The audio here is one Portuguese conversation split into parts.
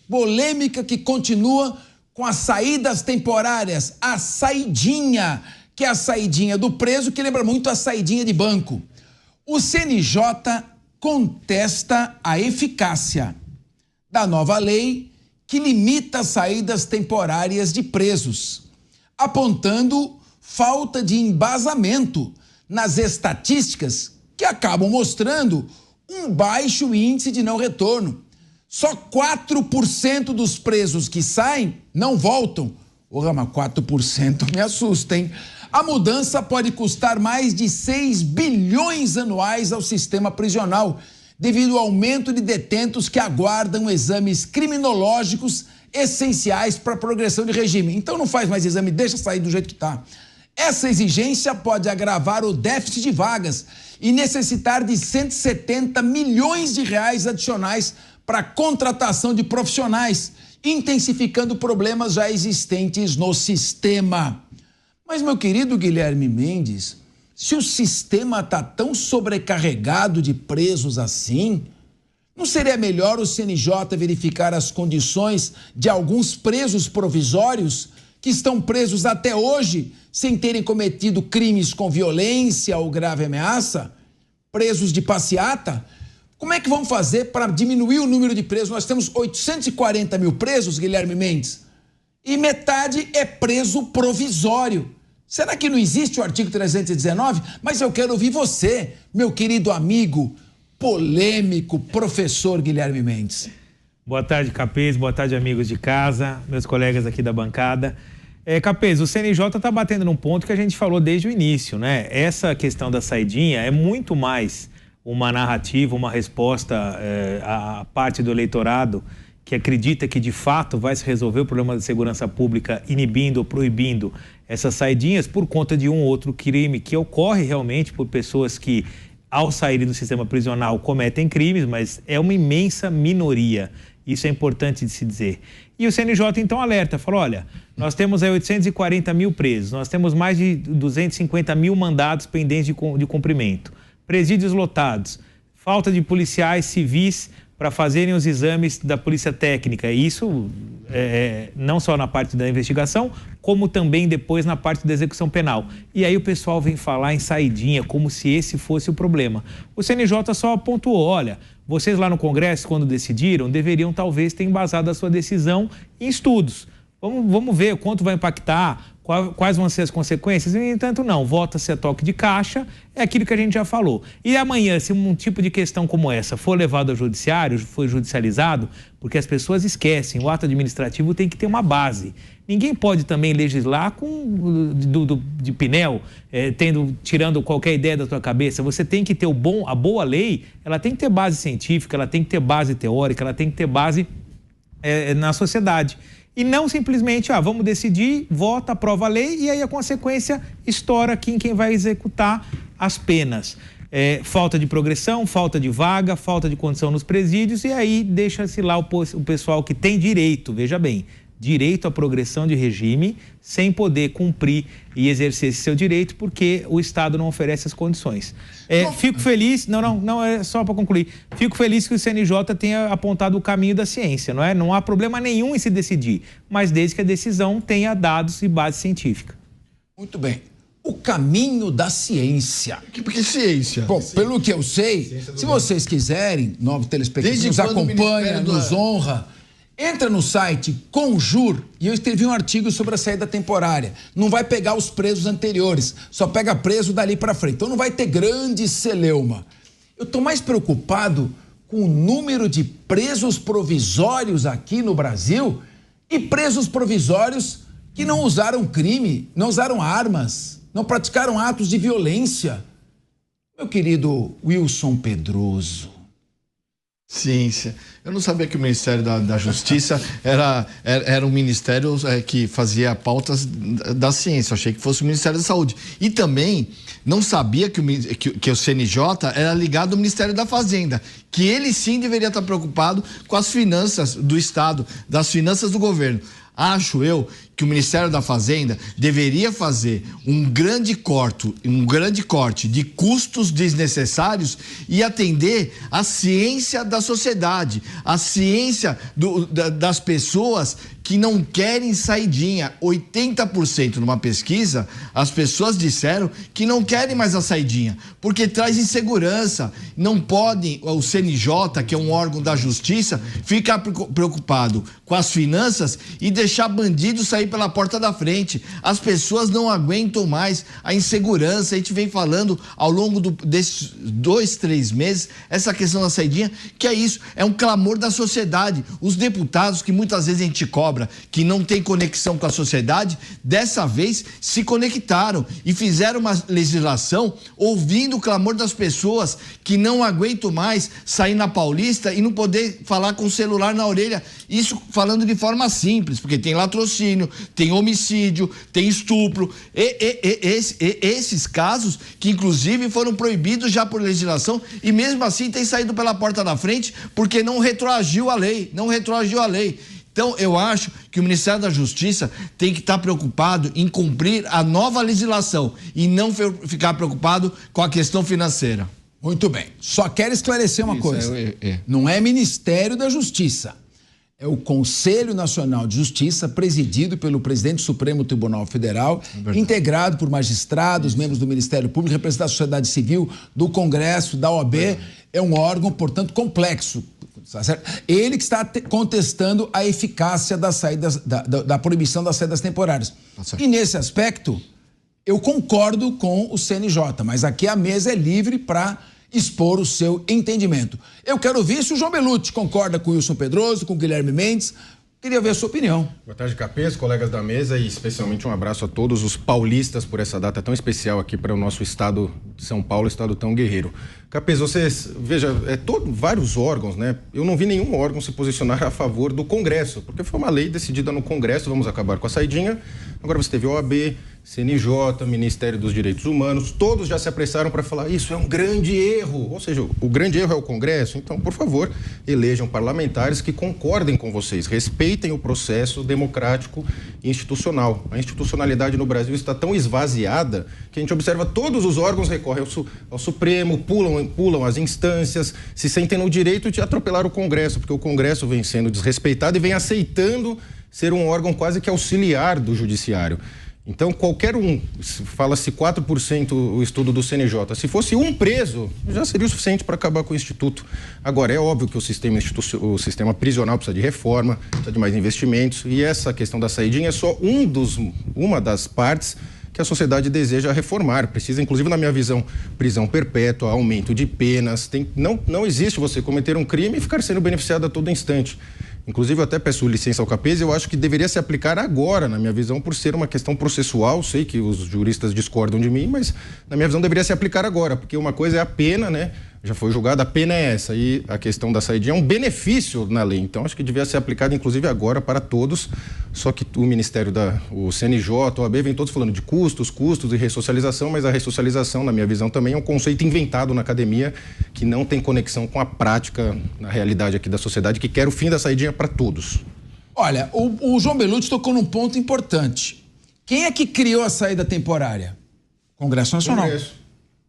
Polêmica que continua com as saídas temporárias, a saidinha, que é a saidinha do preso, que lembra muito a saidinha de banco. O CNJ contesta a eficácia da nova lei que limita as saídas temporárias de presos, apontando falta de embasamento nas estatísticas que acabam mostrando um baixo índice de não retorno. Só 4% dos presos que saem não voltam. Porra, mas 4% me assusta, hein? A mudança pode custar mais de 6 bilhões anuais ao sistema prisional, devido ao aumento de detentos que aguardam exames criminológicos essenciais para a progressão de regime. Então não faz mais exame, deixa sair do jeito que está. Essa exigência pode agravar o déficit de vagas e necessitar de 170 milhões de reais adicionais para a contratação de profissionais, intensificando problemas já existentes no sistema. Mas, meu querido Guilherme Mendes, se o sistema está tão sobrecarregado de presos assim, não seria melhor o CNJ verificar as condições de alguns presos provisórios que estão presos até hoje sem terem cometido crimes com violência ou grave ameaça? Presos de passeata? Como é que vamos fazer para diminuir o número de presos? Nós temos 840 mil presos, Guilherme Mendes, e metade é preso provisório. Será que não existe o artigo 319? Mas eu quero ouvir você, meu querido amigo, polêmico, professor Guilherme Mendes. Boa tarde, Capês, boa tarde, amigos de casa, meus colegas aqui da bancada. Capês, o CNJ está batendo num ponto que a gente falou desde o início, né? Essa questão da saidinha é muito mais uma narrativa, uma resposta à parte do eleitorado que acredita que de fato vai se resolver o problema da segurança pública inibindo ou proibindo essas saidinhas por conta de um ou outro crime que ocorre realmente por pessoas que, ao saírem do sistema prisional, cometem crimes, mas é uma imensa minoria. Isso é importante de se dizer. E o CNJ então alerta, falou, olha, nós temos aí 840 mil presos, nós temos mais de 250 mil mandados pendentes de cumprimento, presídios lotados, falta de policiais civis para fazerem os exames da polícia técnica. Isso não só na parte da investigação, como também depois na parte da execução penal. E aí o pessoal vem falar em saidinha, como se esse fosse o problema. O CNJ só pontuou, olha, vocês lá no Congresso, quando decidiram, deveriam talvez ter embasado a sua decisão em estudos. Vamos ver quanto vai impactar, quais vão ser as consequências. E, no entanto, não. Vota-se a toque de caixa, é aquilo que a gente já falou. E amanhã, se um tipo de questão como essa for levado ao judiciário, for judicializado, porque as pessoas esquecem, o ato administrativo tem que ter uma base. Ninguém pode também legislar de pneu, tirando qualquer ideia da tua cabeça. Você tem que ter a boa lei, ela tem que ter base científica, ela tem que ter base teórica, ela tem que ter base na sociedade. E não simplesmente, vamos decidir, vota, aprova a lei e aí a consequência estoura aqui em quem vai executar as penas. Falta de progressão, falta de vaga, falta de condição nos presídios e aí deixa-se lá o pessoal que tem direito, veja bem, direito à progressão de regime sem poder cumprir e exercer esse seu direito porque o Estado não oferece as condições. Fico feliz, não é só para concluir, fico feliz que o CNJ tenha apontado o caminho da ciência, não é? Não há problema nenhum em se decidir, mas desde que a decisão tenha dados e base científica. Muito bem. O caminho da ciência. Por que ciência? Bom, pelo que eu sei, se vocês quiserem, novos telespectadores, nos acompanha, nos honra, entra no site Conjur e eu escrevi um artigo sobre a saída temporária. Não vai pegar os presos anteriores, só pega preso dali para frente. Então não vai ter grande celeuma. Eu estou mais preocupado com o número de presos provisórios aqui no Brasil e presos provisórios que não usaram crime, não usaram armas, não praticaram atos de violência. Meu querido Wilson Pedroso. Ciência. Eu não sabia que o Ministério da Justiça era um ministério que fazia pautas da ciência. Eu achei que fosse o Ministério da Saúde. E também não sabia que o CNJ era ligado ao Ministério da Fazenda, que ele sim deveria estar preocupado com as finanças do Estado, das finanças do governo. Acho eu que o Ministério da Fazenda deveria fazer um grande corte de custos desnecessários e atender a ciência da sociedade, a ciência das pessoas que não querem saidinha. 80% numa pesquisa, as pessoas disseram que não querem mais a saidinha, porque traz insegurança. Não podem, o CNJ, que é um órgão da justiça, ficar preocupado com as finanças e deixar bandido sair pela porta da frente. As pessoas não aguentam mais a insegurança. A gente vem falando ao longo desses 2, 3 meses, essa questão da saidinha, que é isso, é um clamor da sociedade. Os deputados, que muitas vezes a gente cobra, que não tem conexão com a sociedade, dessa vez se conectaram e fizeram uma legislação ouvindo o clamor das pessoas que não aguentam mais sair na Paulista e não poder falar com o celular na orelha. Isso falando de forma simples, porque tem latrocínio, tem homicídio, tem estupro, esses casos que inclusive foram proibidos já por legislação e mesmo assim tem saído pela porta da frente porque não retroagiu a lei. Então, eu acho que o Ministério da Justiça tem que estar preocupado em cumprir a nova legislação e não ficar preocupado com a questão financeira. Muito bem. Só quero esclarecer uma coisa. Não é Ministério da Justiça. É o Conselho Nacional de Justiça, presidido pelo presidente do Supremo Tribunal Federal, integrado por magistrados, membros do Ministério Público, representantes da sociedade civil, do Congresso, da OAB. É um órgão, portanto, complexo. Ele que está contestando a eficácia das saídas, da proibição das saídas temporárias. E nesse aspecto, eu concordo com o CNJ, mas aqui a mesa é livre para expor o seu entendimento. Eu quero ouvir se o João Belutti concorda com o Wilson Pedroso, com o Guilherme Mendes. Queria ver a sua opinião. Boa tarde, Capês, colegas da mesa, e especialmente um abraço a todos os paulistas por essa data tão especial aqui para o nosso estado de São Paulo, estado tão guerreiro. Capês, vocês, veja, vários órgãos, né? Eu não vi nenhum órgão se posicionar a favor do Congresso, porque foi uma lei decidida no Congresso, vamos acabar com a saidinha. Agora você teve OAB, CNJ, Ministério dos Direitos Humanos, todos já se apressaram para falar isso é um grande erro, ou seja, o grande erro é o Congresso. Então, por favor, elejam parlamentares que concordem com vocês, respeitem o processo democrático e institucional. A institucionalidade no Brasil está tão esvaziada que a gente observa todos os órgãos recorrem ao Supremo, pulam as instâncias, se sentem no direito de atropelar o Congresso, porque o Congresso vem sendo desrespeitado e vem aceitando ser um órgão quase que auxiliar do Judiciário. Então, qualquer um, fala-se 4% o estudo do CNJ, se fosse um preso, já seria o suficiente para acabar com o Instituto. Agora, é óbvio que o sistema prisional precisa de reforma, precisa de mais investimentos, e essa questão da saidinha é só uma das partes que a sociedade deseja reformar. Precisa, inclusive, na minha visão, prisão perpétua, aumento de penas. Não existe você cometer um crime e ficar sendo beneficiado a todo instante. Inclusive, eu até peço licença ao Capês, eu acho que deveria se aplicar agora, na minha visão, por ser uma questão processual. Sei que os juristas discordam de mim, mas na minha visão deveria se aplicar agora, porque uma coisa é a pena, né? Já foi julgada, a pena é essa, e a questão da saidinha é um benefício na lei. Então, acho que devia ser aplicado, inclusive, agora para todos. Só que o Ministério o CNJ, a OAB, vem todos falando de custos e ressocialização, mas a ressocialização, na minha visão, também é um conceito inventado na academia, que não tem conexão com a prática, na realidade aqui da sociedade, que quer o fim da saidinha para todos. Olha, o João Belutti tocou num ponto importante. Quem é que criou a saída temporária? Congresso Nacional. Congresso.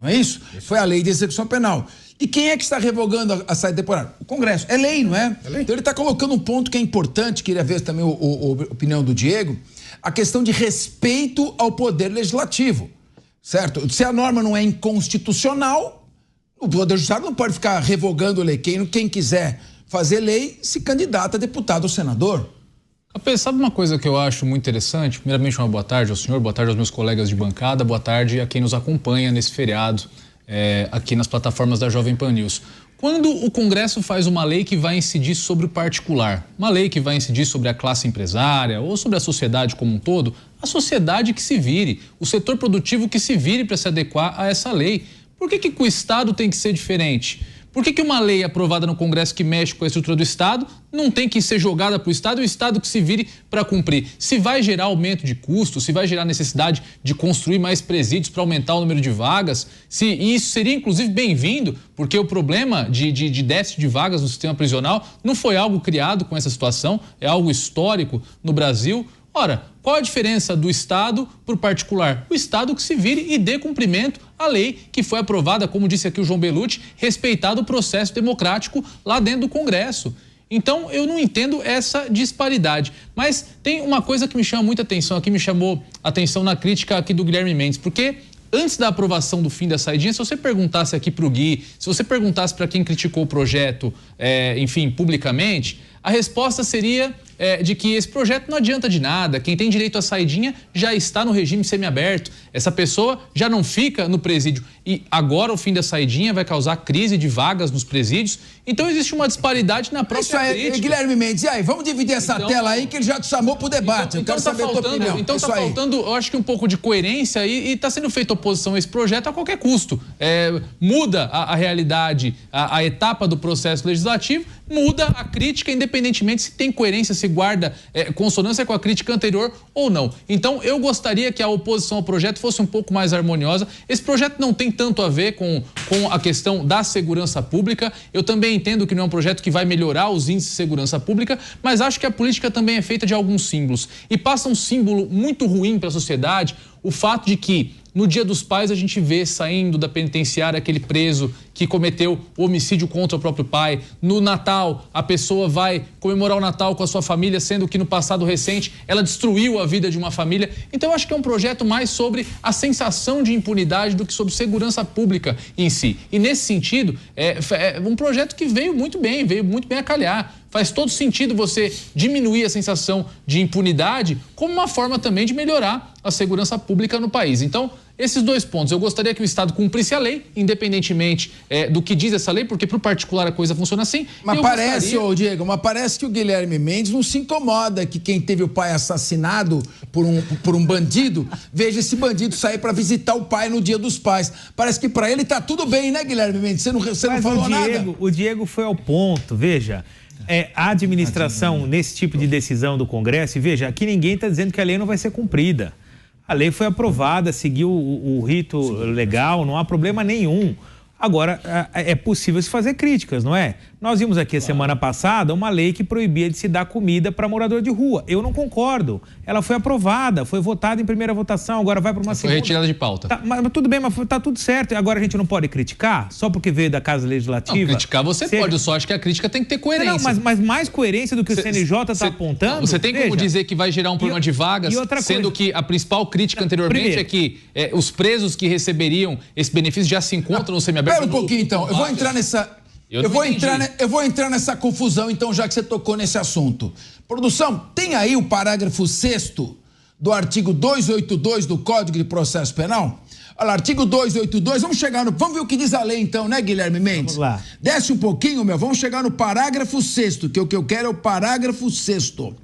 Não é isso? Foi a lei de execução penal. E quem é que está revogando a saída temporária? O Congresso. É lei, não é? É lei. Então ele está colocando um ponto que é importante, queria ver também a opinião do Diego, a questão de respeito ao poder legislativo, certo? Se a norma não é inconstitucional, o Poder Judiciário não pode ficar revogando lei. Quem quiser fazer lei se candidata a deputado ou senador. Capês, sabe uma coisa que eu acho muito interessante? Primeiramente, uma boa tarde ao senhor, boa tarde aos meus colegas de bancada, boa tarde a quem nos acompanha nesse feriado aqui nas plataformas da Jovem Pan News. Quando o Congresso faz uma lei que vai incidir sobre o particular, uma lei que vai incidir sobre a classe empresária ou sobre a sociedade como um todo, a sociedade que se vire, o setor produtivo que se vire para se adequar a essa lei. Por que o Estado tem que ser diferente? Por que uma lei aprovada no Congresso que mexe com a estrutura do Estado não tem que ser jogada para o Estado e o Estado que se vire para cumprir? Se vai gerar aumento de custo, se vai gerar necessidade de construir mais presídios para aumentar o número de vagas, e isso seria inclusive bem-vindo, porque o problema de déficit de vagas no sistema prisional não foi algo criado com essa situação, é algo histórico no Brasil. Ora, qual a diferença do Estado para o particular? O Estado que se vire e dê cumprimento à lei que foi aprovada, como disse aqui o João Bellucci, respeitado o processo democrático lá dentro do Congresso. Então, eu não entendo essa disparidade. Mas tem uma coisa que me chama muita atenção aqui, me chamou a atenção na crítica aqui do Guilherme Mendes, porque antes da aprovação do fim da saidinha, se você perguntasse aqui para o Gui, se você perguntasse para quem criticou o projeto, enfim, publicamente, a resposta seria de que esse projeto não adianta de nada, quem tem direito à saidinha já está no regime semiaberto, essa pessoa já não fica no presídio e agora o fim da saidinha vai causar crise de vagas nos presídios, então existe uma disparidade na própria crítica. Guilherme Mendes, e aí, vamos dividir essa tela aí que ele já te chamou para o debate, eu quero saber a tua opinião. Então está faltando, eu acho que um pouco de coerência e está sendo feita oposição a esse projeto a qualquer custo. Muda a realidade, a etapa do processo legislativo, muda a crítica, independentemente se tem coerência, se guarda consonância com a crítica anterior ou não. Então, eu gostaria que a oposição ao projeto fosse um pouco mais harmoniosa. Esse projeto não tem tanto a ver com a questão da segurança pública. Eu também entendo que não é um projeto que vai melhorar os índices de segurança pública, mas acho que a política também é feita de alguns símbolos. E passa um símbolo muito ruim para a sociedade o fato de que no Dia dos Pais a gente vê saindo da penitenciária aquele preso que cometeu homicídio contra o próprio pai. No Natal, a pessoa vai comemorar o Natal com a sua família, sendo que no passado recente ela destruiu a vida de uma família. Então, eu acho que é um projeto mais sobre a sensação de impunidade do que sobre segurança pública em si. E nesse sentido, é um projeto que veio muito bem a calhar. Faz todo sentido você diminuir a sensação de impunidade como uma forma também de melhorar a segurança pública no país. Então, esses dois pontos. Eu gostaria que o Estado cumprisse a lei, independentemente do que diz essa lei, porque para o particular a coisa funciona assim. Mas Diego, parece que o Guilherme Mendes não se incomoda que quem teve o pai assassinado por um bandido, veja esse bandido sair para visitar o pai no Dia dos Pais. Parece que para ele tá tudo bem, né, Guilherme Mendes? Você não falou nada. O Diego foi ao ponto, veja. A administração nesse tipo de decisão do Congresso, e veja, aqui ninguém está dizendo que a lei não vai ser cumprida. A lei foi aprovada, seguiu o rito legal, não há problema nenhum. Agora, é possível se fazer críticas, não é? Nós vimos aqui a semana passada uma lei que proibia de se dar comida para morador de rua. Eu não concordo. Ela foi aprovada, foi votada em primeira votação, agora vai para uma segunda. Foi retirada de pauta. Mas tudo bem, mas tá tudo certo. Agora a gente não pode criticar só porque veio da Casa Legislativa? Não, criticar você pode, eu só acho que a crítica tem que ter coerência. Não, mas mais coerência do que o CNJ está apontando? Você tem como dizer que vai gerar um problema de vagas, sendo que a principal crítica anteriormente é que os presos que receberiam esse benefício já se encontram no semiaberto. Espera um pouquinho, então. Eu vou entrar nessa... Eu vou entrar nessa confusão, então, já que você tocou nesse assunto. Produção, tem aí o parágrafo 6º do artigo 282 do Código de Processo Penal? Olha lá, artigo 282, vamos ver o que diz a lei, então, né, Guilherme Mendes? Vamos lá. Desce um pouquinho, vamos chegar no parágrafo 6º, que o que eu quero é o parágrafo 6º.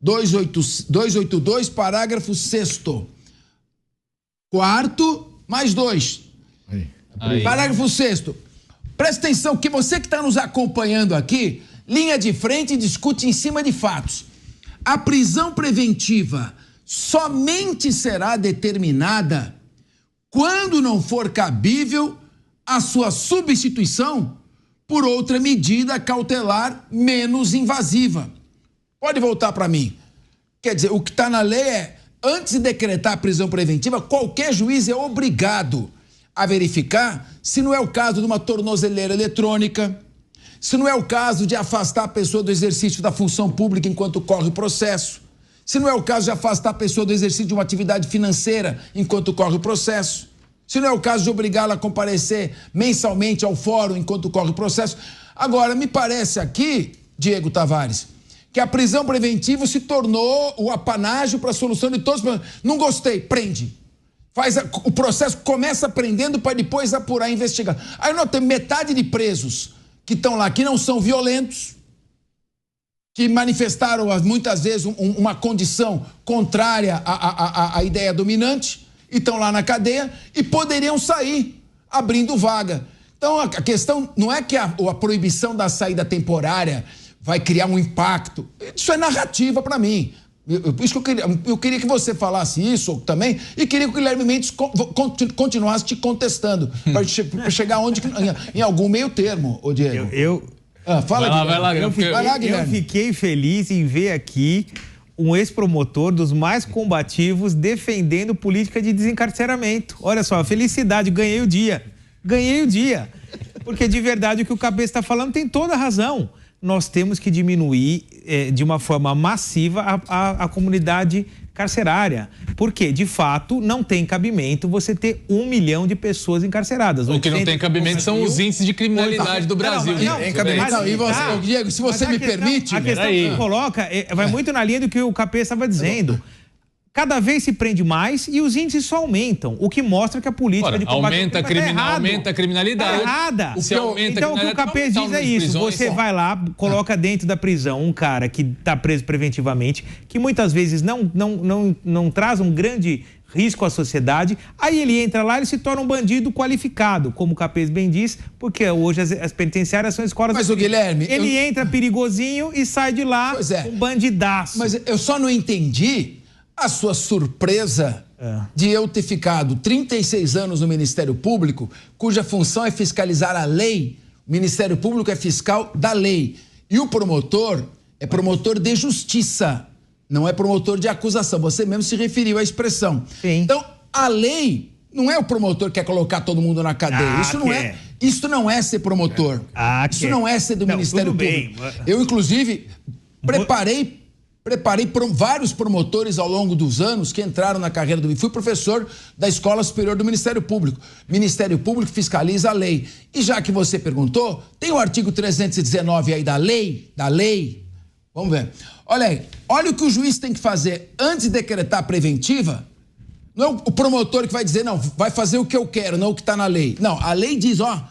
282, parágrafo 6º. 4º, mais 2. Aí. Parágrafo 6º. Presta atenção que você que está nos acompanhando aqui, linha de frente, discute em cima de fatos. A prisão preventiva somente será determinada quando não for cabível a sua substituição por outra medida cautelar menos invasiva. Pode voltar para mim. Quer dizer, o que está na lei é, antes de decretar a prisão preventiva, qualquer juiz é obrigado a verificar se não é o caso de uma tornozeleira eletrônica, se não é o caso de afastar a pessoa do exercício da função pública enquanto corre o processo, se não é o caso de afastar a pessoa do exercício de uma atividade financeira enquanto corre o processo, se não é o caso de obrigá-la a comparecer mensalmente ao fórum enquanto corre o processo. Agora, me parece aqui, Diego Tavares, que a prisão preventiva se tornou o apanágio para a solução de todos os problemas. Não gostei, prende. O processo começa prendendo para depois apurar e investigar. Aí nós temos metade de presos que estão lá, que não são violentos, que manifestaram muitas vezes uma condição contrária à ideia dominante, e estão lá na cadeia e poderiam sair abrindo vaga. Então, a questão não é que a proibição da saída temporária vai criar um impacto. Isso é narrativa para mim. Por isso que eu queria que você falasse isso também e queria que o Guilherme Mendes continuasse te contestando para chegar onde em algum meio termo, ô Diego. Fala, Guilherme. Eu fiquei feliz em ver aqui um ex-promotor dos mais combativos defendendo política de desencarceramento. Olha só, felicidade, ganhei o dia. Porque de verdade o que o Cabeça está falando tem toda a razão. Nós temos que diminuir de uma forma massiva a comunidade carcerária. Porque, de fato, não tem cabimento você ter 1 milhão de pessoas encarceradas. O que não tem cabimento são os índices de criminalidade do Brasil. Diego, se você me permite... A questão que você coloca vai muito na linha do que o Capê estava dizendo. Cada vez se prende mais e os índices só aumentam, o que mostra que a política de combate aumenta a criminalidade. Tá errada. Então o que o Capê diz é isso, você vai lá, coloca dentro da prisão um cara que está preso preventivamente, que muitas vezes não traz um grande risco à sociedade, aí ele entra lá e se torna um bandido qualificado, como o Capês bem diz, porque hoje as penitenciárias são escolas... Mas o Guilherme... Ele entra perigosinho e sai de lá um bandidaço. Mas eu só não entendi a sua surpresa de eu ter ficado 36 anos no Ministério Público, cuja função é fiscalizar a lei. O Ministério Público é fiscal da lei. E o promotor é promotor de justiça, não é promotor de acusação. Você mesmo se referiu à expressão. Sim. Então, a lei não é o promotor que quer colocar todo mundo na cadeia. Isso não é ser promotor. Isso não é ser do Ministério Público. Eu, inclusive, preparei vários promotores ao longo dos anos que entraram na carreira do... Fui professor da Escola Superior do Ministério Público. Ministério Público fiscaliza a lei. E já que você perguntou, tem o artigo 319 aí da lei. Vamos ver. Olha aí, olha o que o juiz tem que fazer antes de decretar a preventiva. Não é o promotor que vai dizer, não, vai fazer o que eu quero, não o que está na lei. Não, a lei diz, ó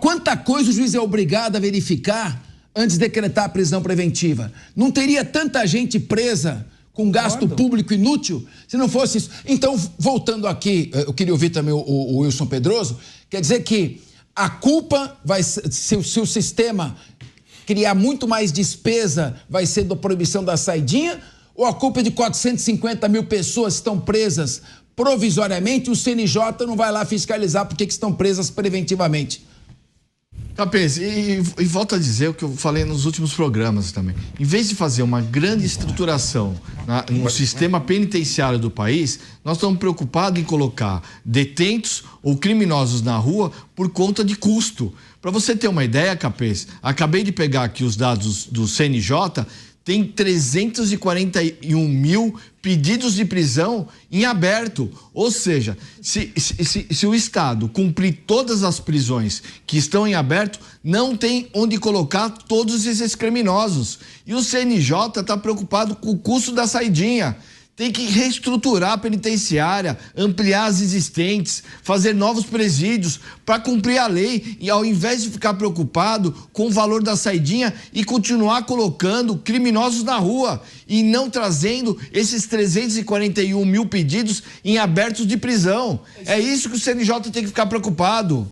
quanta coisa o juiz é obrigado a verificar antes de decretar a prisão preventiva. Não teria tanta gente presa com gasto público inútil se não fosse isso. Então, voltando aqui, eu queria ouvir também o Wilson Pedroso, quer dizer que a culpa vai ser, se o sistema criar muito mais despesa, vai ser da proibição da saidinha, ou a culpa é de 450 mil pessoas que estão presas provisoriamente e o CNJ não vai lá fiscalizar porque que estão presas preventivamente? Capês, e volto a dizer o que eu falei nos últimos programas também. Em vez de fazer uma grande estruturação no sistema penitenciário do país, nós estamos preocupados em colocar detentos ou criminosos na rua por conta de custo. Para você ter uma ideia, Capês, acabei de pegar aqui os dados do CNJ, tem 341 mil pedidos de prisão em aberto. Ou seja, se o Estado cumprir todas as prisões que estão em aberto, não tem onde colocar todos esses criminosos. E o CNJ está preocupado com o custo da saidinha. Tem que reestruturar a penitenciária, ampliar as existentes, fazer novos presídios para cumprir a lei e ao invés de ficar preocupado com o valor da saidinha e continuar colocando criminosos na rua e não trazendo esses 341 mil pedidos em abertos de prisão. É isso que o CNJ tem que ficar preocupado.